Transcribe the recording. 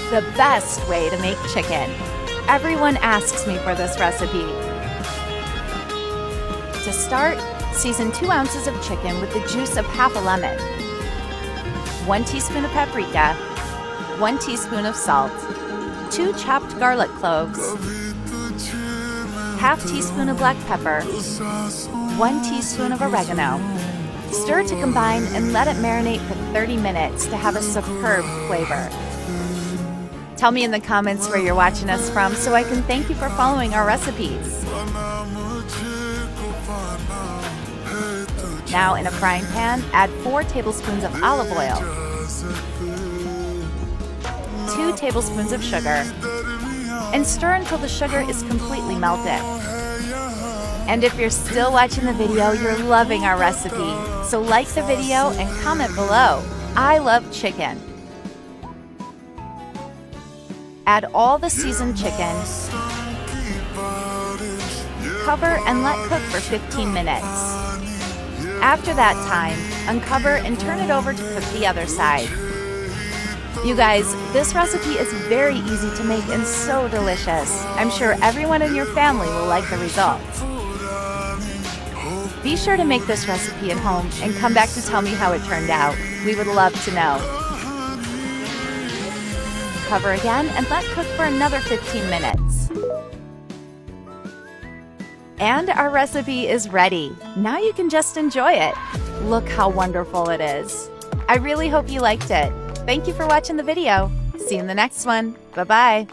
the best way to make chicken. Everyone asks me for this recipe. To start, season 2 ounces of chicken with the juice of half a lemon, 1 teaspoon of paprika, 1 teaspoon of salt, 2 chopped garlic cloves, half teaspoon of black pepper, 1 teaspoon of oregano. Stir to combine and let it marinate for 30 minutes to have a superb flavor. Tell me in the comments where you're watching us from so I can thank you for following our recipes. Now in a frying pan, add 4 tablespoons of olive oil, 2 tablespoons of sugar, and stir until the sugar is completely melted. And if you're still watching the video, you're loving our recipe. So like the video and comment below. I love chicken. Add all the seasoned chicken. Cover and let cook for 15 minutes. After that time, uncover and turn it over to cook the other side. You guys, this recipe is very easy to make and so delicious. I'm sure everyone in your family will like the results. Be sure to make this recipe at home and come back to tell me how it turned out. We would love to know. Cover again and let cook for another 15 minutes. And our recipe is ready. Now you can just enjoy it. Look how wonderful it is. I really hope you liked it. Thank you for watching the video. See you in the next one. Bye-bye.